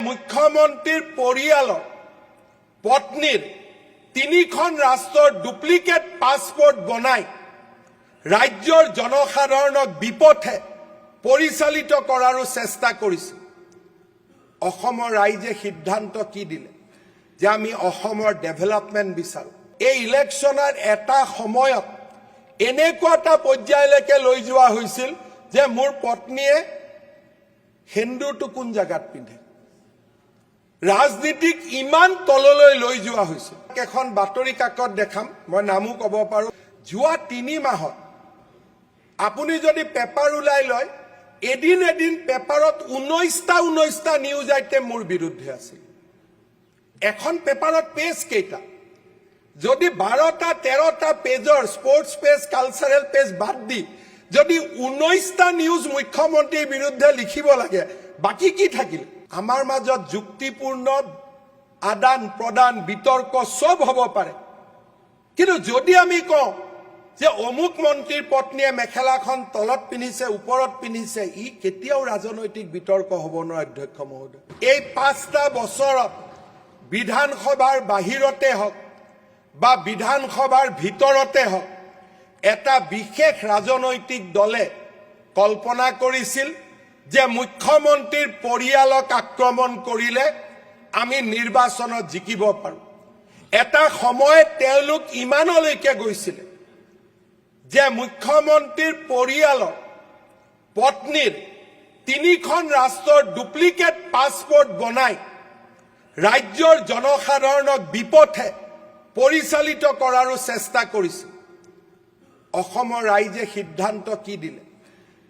মুখ্যমন্ত্ৰীৰ পৰিয়ালৰ পত্নীৰ 3খন ৰাষ্ট্ৰৰ ডুপ্লিকেট পাছপোৰ্ট বনাই ৰাজ্যৰ জনসাধাৰণক বিপথে পৰিচালিত কৰাৰো চেষ্টা কৰিছে। অসমৰ ৰাইজে সিদ্ধান্ত কি দিলে যে আমি অসমৰ ডেভেলপমেণ্ট বিচাৰো। এই ইলেকশ্যনৰ এটা সময়ত এনেকুৱা এটা পৰ্যায়লৈকে লৈ যোৱা হৈছিল যে মোৰ পত্নীয়ে সেন্দুৰটো কোন জায়গাত পিন্ধে। ৰাজনীতিক ইমান তললৈ লৈ যোৱা হৈছিল। এখন বাতৰি কাকত দেখাম, মই নামো ক'ব পাৰোঁ। যোৱা 3 মাহত আপুনি যদি পেপাৰ ওলাই লয়, এদিন পেপাৰত 19টা নিউজ আইটেম মোৰ বিৰুদ্ধে আছিল। এখন পেপাৰত পেজ কেইটা? যদি 12টা-13টা পেজৰ স্পৰ্টছ পেজ, কালচাৰেল পেজ বাদ দি যদি 19টা নিউজ মুখ্যমন্ত্ৰীৰ বিৰুদ্ধে লিখিব লাগে, বাকি কি থাকিল? আমাৰ মাজত যুক্তিপূৰ্ণ আদান প্ৰদান বিতৰ্ক সব হ'ব পাৰে, কিন্তু যদি আমি কওঁ যে অমুক মন্ত্ৰীৰ পত্নীয়ে মেখেলাখন তলত পিন্ধিছে, ওপৰত পিন্ধিছে, ই কেতিয়াও ৰাজনৈতিক বিতৰ্ক হ'ব নোৱাৰে। অধ্যক্ষ মহোদয়, এই 5টা বছৰত বিধানসভাৰ বাহিৰতে হওক বা বিধানসভাৰ ভিতৰতে হওক, এটা বিশেষ ৰাজনৈতিক দলে কল্পনা কৰিছিল যে মুখ্যমন্ত্ৰীৰ পৰিয়ালক আক্ৰমণ কৰিলে আমি নিৰ্বাচনত জিকিব পাৰোঁ। এটা সময়ত তেওঁলোক ইমানলৈকে গৈছিলে যে মুখ্যমন্ত্ৰীৰ পৰিয়ালৰ পত্নীৰ 3খন ৰাষ্ট্ৰৰ ডুপ্লিকেট পাছপোৰ্ট বনাই ৰাজ্যৰ জনসাধাৰণক বিপথে পৰিচালিত কৰাৰো চেষ্টা কৰিছিল। অসমৰ ৰাইজে সিদ্ধান্ত কি দিলে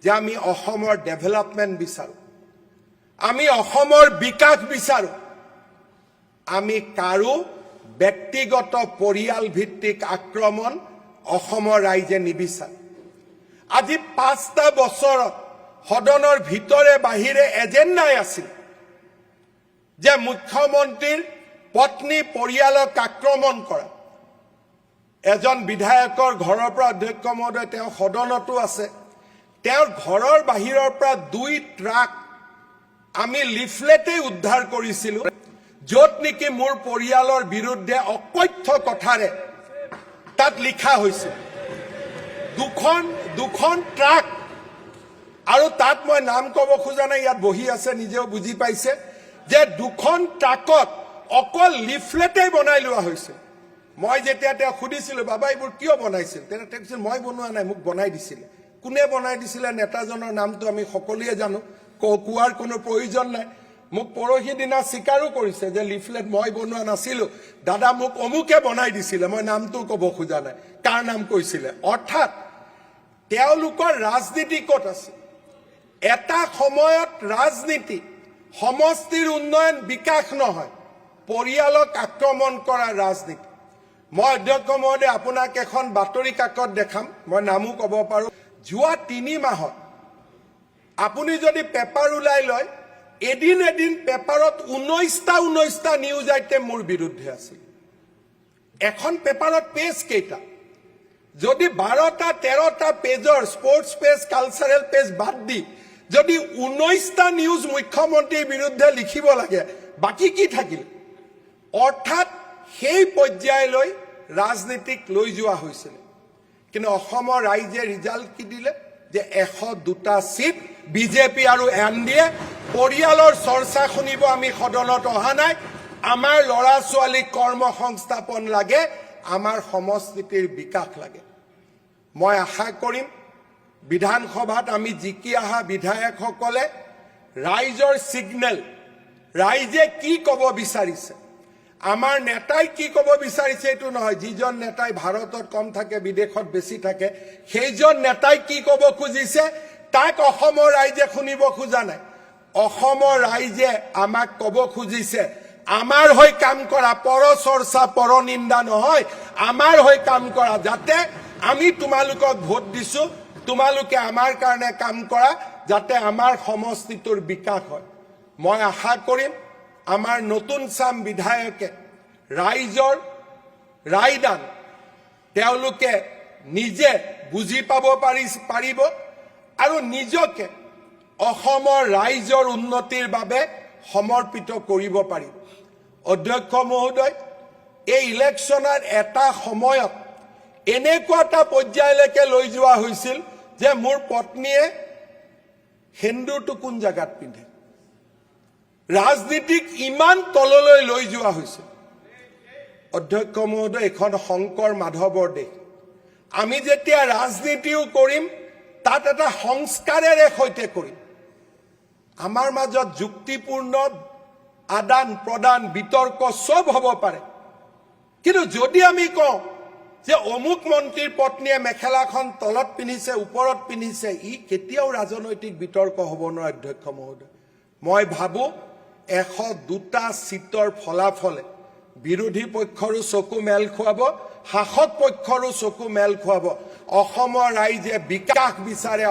যে আমি অসমৰ ডেভেলপমেণ্ট বিচাৰো, আমি অসমৰ বিকাশ বিচাৰো। আমি কাৰো ব্যক্তিগত পৰিয়াল ভিত্তিক আক্ৰমণ অসমৰ ৰাইজে নিবিচাৰে। আজি 5টা বছৰত সদনৰ ভিতৰে বাহিৰে এজেণ্ডাই আছিল যে মুখ্যমন্ত্ৰীৰ পত্নী পৰিয়ালক আক্ৰমণ কৰা। এজন বিধায়কৰ ঘৰৰ পৰা, অধ্যক্ষ মহোদয়, তেওঁ সদনতো আছে, তেওঁৰ ঘৰৰ বাহিৰৰ পৰা 2 ট্ৰাক আমি লিফলেটে উদ্ধাৰ কৰিছিলোঁ, য'ত নেকি মোৰ পৰিয়ালৰ বিৰুদ্ধে অকথ্য কথাৰে তাত লিখা হৈছিল। দুখন ট্ৰাক, আৰু তাত মই নাম ক'ব খোজা নাই, ইয়াত বহি আছে, নিজেও বুজি পাইছে যে 2খন ট্ৰাকত অকল লিফলেটে বনাই লোৱা হৈছিল। মই যেতিয়া তেওঁ সুধিছিলোঁ, বাবা এইবোৰ কিয় বনাইছিল, তেওঁ কৈছিল মই বনোৱা নাই, মোক বনাই দিছিলে। কোনে বনাই দিছিলে? নেতাজনৰ নামটো আমি সকলোৱে জানো, কোৱাৰ কোনো প্ৰয়োজন নাই। মোক পৰহি দিনা স্বীকাৰো কৰিছে যে লিফলেট মই বনোৱা নাছিলোঁ, দাদা মোক অমুকে বনাই দিছিলে, মই নামটো ক'ব খোজা নাই, কাৰ নাম কৈছিলে। অৰ্থাৎ তেওঁলোকৰ ৰাজনীতি ক'ত আছে? এটা সময়ত ৰাজনীতি সমষ্টিৰ উন্নয়ন বিকাশ নহয়, পৰিয়ালক আক্ৰমণ কৰা ৰাজনীতি। মই অধ্যক্ষ মহোদয় আপোনাক এখন বাতৰি কাকত দেখাম, মই নামো ক'ব পাৰোঁ। যোৱা 3 মাহত আপুনি যদি পেপাৰ ওলাই লয়, এদিন পেপাৰত 19টা নিউজ আইটেম মোৰ বিৰুদ্ধে আছিল। এখন পেপাৰত পেজ কেইটা? যদি 12টা-13টা পেজৰ স্পৰ্টছ পেজ, কালচাৰেল পেজ বাদ দি যদি 19টা নিউজ মুখ্যমন্ত্ৰীৰ বিৰুদ্ধে লিখিব লাগে, বাকি কি থাকিল? অৰ্থাৎ সেই পৰ্যায়লৈ ৰাজনীতিক লৈ যোৱা হৈছিল। কিন্তু অসমৰ ৰাইজে ৰিজাল্ট কি দিলে যে 102টা সিট বিজেপি আৰু এনডিএ। পৰিয়ালৰ চৰ্চা শুনিব আমি সদনত অহা নাই। আমাৰ ল'ৰা ছোৱালীক কৰ্ম সংস্থাপন লাগে, আমাৰ সমষ্টিৰ বিকাশ লাগে। মই আশা কৰিম বিধানসভাত আমি জিকি অহা বিধায়কসকলে ৰাইজৰ সিগনেল, ৰাইজে কি ক'ব বিচাৰিছে, আমাৰ নেতাই কি ক'ব বিচাৰিছে এইটো নহয়, যিজন নেতাই ভাৰতত কম থাকে বিদেশত বেছি থাকে, সেইজন নেতাই কি ক'ব খুজিছে তাক অসমৰ ৰাইজে শুনিব খোজা নাই। অসমৰ ৰাইজে আমাক ক'ব খুজিছে আমাৰ হৈ কাম কৰা, পৰ চৰ্চা পৰ নিন্দা নহয়, আমাৰ হৈ কাম কৰা, যাতে আমি তোমালোকক ভোট দিছো, তোমালোকে আমাৰ কাৰণে কাম কৰা, যাতে আমাৰ সমষ্টিটোৰ বিকাশ হয়। মই আশা কৰিম আমাৰ নতুন চাম বিধায়কে ৰাইজৰ ৰায়দান তেওঁলোকে নিজে বুজি পাব পাৰিব আৰু নিজকে অসমৰ ৰাইজৰ উন্নতিৰ বাবে সমৰ্পিত কৰিব পাৰিম অধ্যক্ষ মহোদয় এই ইলেকশ্যনৰ এটা সময়ত এনেকুৱা এটা পৰ্যায়লৈকে লৈ যোৱা হৈছিল যে মোৰ পত্নীয়ে সেন্দুৰটো কোন জাগাত পিন্ধে ৰাজনীতিক ইমান তললৈ লৈ যোৱা হৈছিল অধ্যক্ষ মহোদয় এখন শংকৰ মাধৱৰ দেশ আমি যেতিয়া ৰাজনীতিও কৰিম তাত এটা সংস্কাৰেৰে সৈতে কৰিম আমাৰ মাজত যুক্তিপূৰ্ণ আদান প্ৰদান বিতৰ্ক সব হ'ব পাৰে কিন্তু যদি আমি কওঁ যে অমুক মন্ত্ৰীৰ পত্নীয়ে মেখেলাখন তলত পিন্ধিছে ওপৰত পিন্ধিছে ই কেতিয়াও ৰাজনৈতিক বিতৰ্ক হ'ব নোৱাৰে অধ্যক্ষ মহোদয় মই ভাবো 102টা সিটৰ ফলাফলে বিৰোধী পক্ষৰো চকু মেল খুৱাব শাসক পক্ষৰো চকু মেল খুৱাব অসমৰ ৰাইজে বিকাশ বিচাৰে